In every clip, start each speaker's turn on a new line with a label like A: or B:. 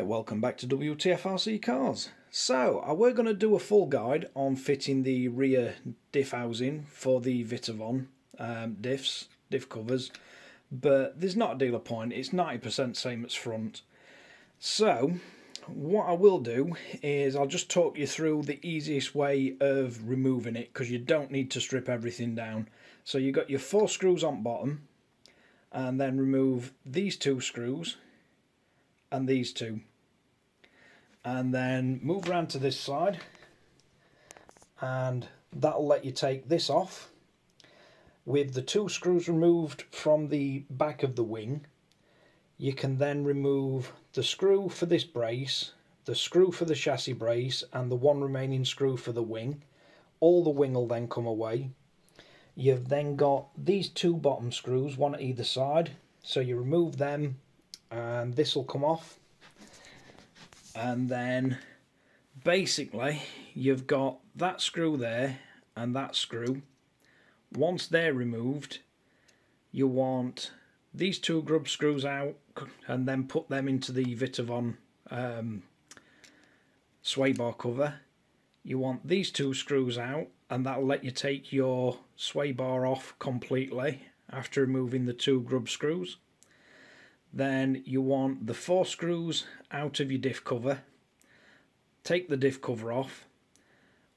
A: Right, welcome back to Wtf Rc Cars. So, we're going to do a full guide on fitting the rear diff housing for the Vitavon diff covers, but there's not a deal of point, it's 90% same as front. So, what I will do is I'll just talk you through the easiest way of removing it, because you don't need to strip everything down. So you've got your 4 screws on bottom, and then remove these 2 screws and these 2, and then move around to this side, and that'll let you take this off. With the 2 screws removed from the back of the wing, you can then remove the screw for this brace, the screw for the chassis brace, and the 1 remaining screw for the wing. All the wing will then come away. You've then got these 2 bottom screws, one at either side, so you remove them and this will come off, and then basically you've got that screw there and that screw. Once they're removed, you want these 2 grub screws out and then put them into the Vitavon sway bar cover. You want these 2 screws out, and that'll let you take your sway bar off completely after removing the 2 grub screws. Then you want the 4 screws out of your diff cover, take the diff cover off,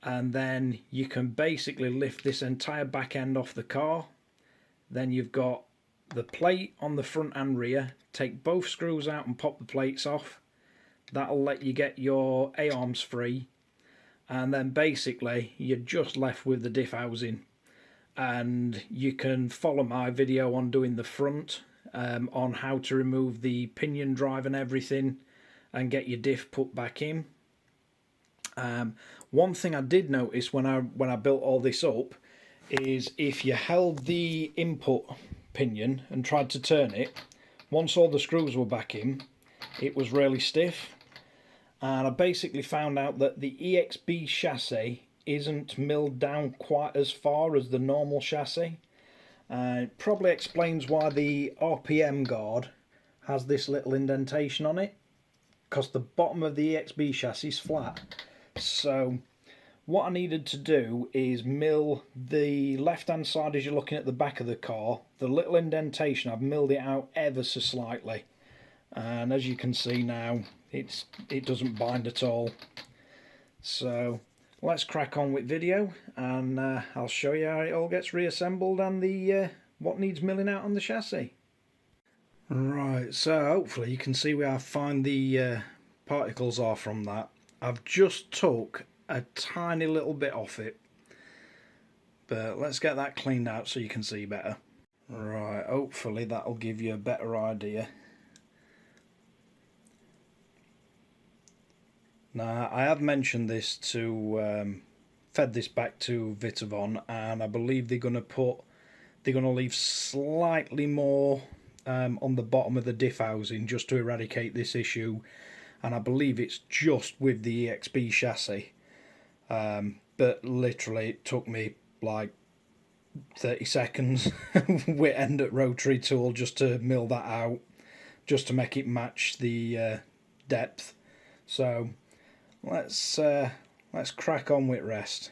A: and then you can basically lift this entire back end off the car. Then you've got the plate on the front and rear, take both screws out and pop the plates off. That'll let you get your A-arms free, and then basically you're just left with the diff housing. And you can follow my video on doing the front, on how to remove the pinion drive and everything and get your diff put back in. One thing I did notice when I built all this up is if you held the input pinion and tried to turn it, once all the screws were back in, it was really stiff. And I basically found out that the EXB chassis isn't milled down quite as far as the normal chassis. It probably explains why the RPM guard has this little indentation on it, because the bottom of the EXB chassis is flat. So what I needed to do is mill the left hand side as you're looking at the back of the car. The little indentation, I've milled it out ever so slightly, and as you can see now, it doesn't bind at all. So let's crack on with video, and I'll show you how it all gets reassembled and the what needs milling out on the chassis. Right, so hopefully you can see where how fine the particles are from that. I've just took a tiny little bit off it, but let's get that cleaned out so you can see better. Right, hopefully that'll give you a better idea. Now, I have mentioned this to fed this back to Vitavon, and I believe they're going to leave slightly more on the bottom of the diff housing just to eradicate this issue, and I believe it's just with the EXB chassis. But literally it took me like 30 seconds with end at rotary tool just to mill that out, just to make it match the depth. So let's crack on with rest.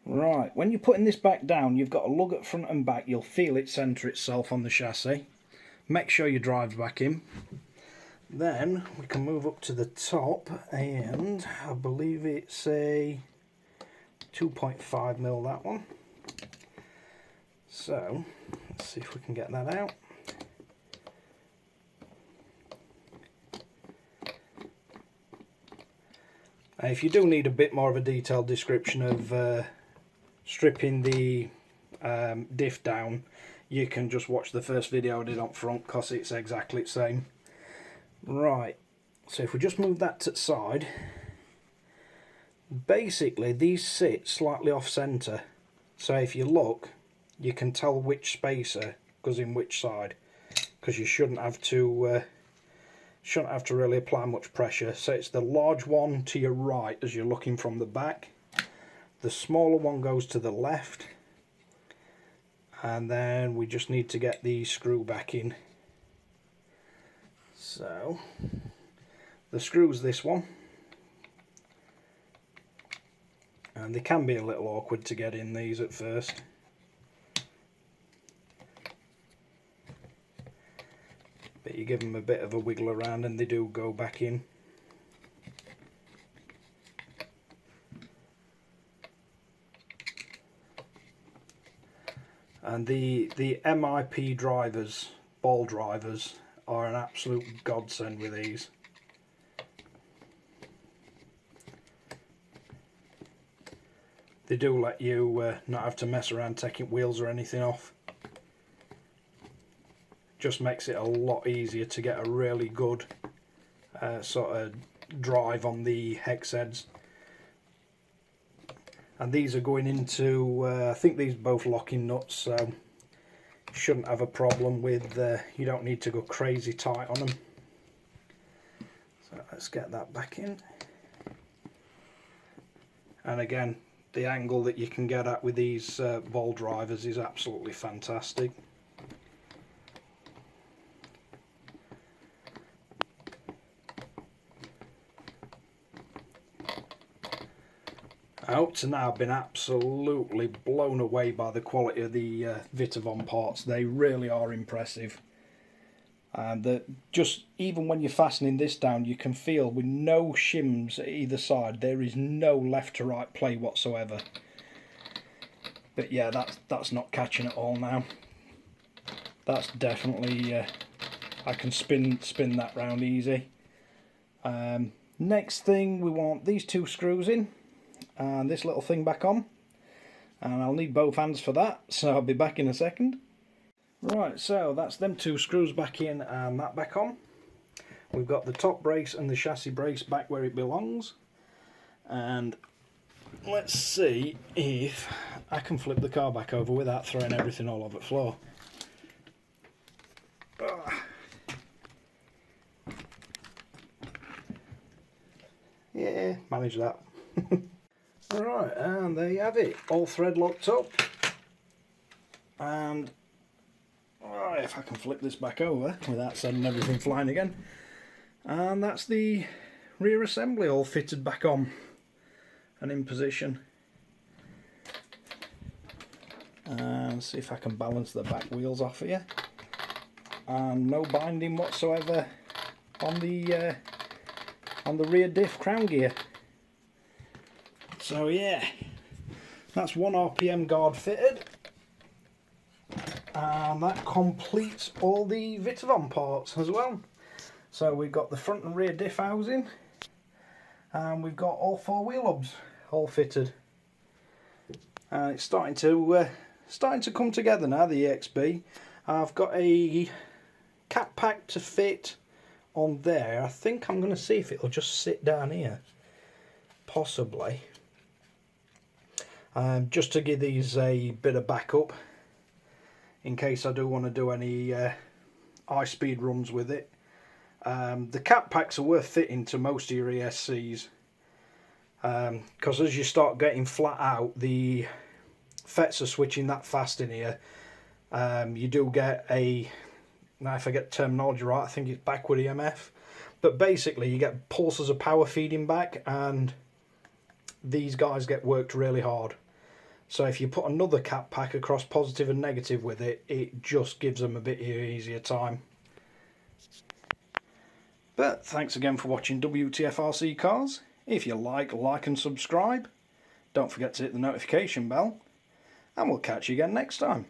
A: Right, when you're putting this back down, you've got to lug at front and back. You'll feel it centre itself on the chassis. Make sure your drive's back in. Then we can move up to the top, and I believe it's a 2.5mm, that one. So let's see if we can get that out. If you do need a bit more of a detailed description of stripping the diff down, you can just watch the first video I did up front, because it's exactly the same. Right, so if we just move that to the side, basically these sit slightly off centre, so if you look you can tell which spacer goes in which side, because you shouldn't have to really apply much pressure. So it's the large one to your right as you're looking from the back, the smaller one goes to the left, and then we just need to get the screw back in. So The screw's this one, and they can be a little awkward to get in these at first. But you give them a bit of a wiggle around and they do go back in. And the MIP drivers, ball drivers, are an absolute godsend with these. They do let you not have to mess around taking wheels or anything off. Just makes it a lot easier to get a really good sort of drive on the hex heads. And these are going into, I think these are both locking nuts, so shouldn't have a problem with, you don't need to go crazy tight on them. So let's get that back in. And again, the angle that you can get at with these ball drivers is absolutely fantastic. Up to now I've been absolutely blown away by the quality of the Vitavon parts. They really are impressive. And just even when you're fastening this down, you can feel with no shims at either side, there is no left to right play whatsoever. But yeah, that's not catching at all now. That's definitely, I can spin that round easy. Next thing, we want these two screws in and this little thing back on, and I'll need both hands for that, so I'll be back in a second. Right, so that's them two screws back in and that back on. We've got the top brace and the chassis brace back where it belongs, and let's see if I can flip the car back over without throwing everything all over the floor. Yeah, manage that. Alright, and there you have it, all thread locked up. And if I can flip this back over without sending everything flying again. And that's the rear assembly all fitted back on and in position. And see if I can balance the back wheels off here. And no binding whatsoever on the rear diff crown gear. So yeah, that's 1 RPM guard fitted, and that completes all the Vitavon parts as well. So we've got the front and rear diff housing, and we've got all 4 wheel hubs all fitted. And it's starting to come together now, the EXB. I've got a cap pack to fit on there. I think I'm going to see if it'll just sit down here, possibly. Just to give these a bit of backup in case I do want to do any high speed runs with it. The cap packs are worth fitting to most of your ESCs, because as you start getting flat out, the FETs are switching that fast in here. You do get a, now if I get terminology right, I think it's backward EMF, but basically you get pulses of power feeding back, and these guys get worked really hard. So if you put another cap pack across positive and negative with it, it just gives them a bit easier time. But thanks again for watching Wtf Rc Cars. If you like and subscribe. Don't forget to hit the notification bell, and we'll catch you again next time.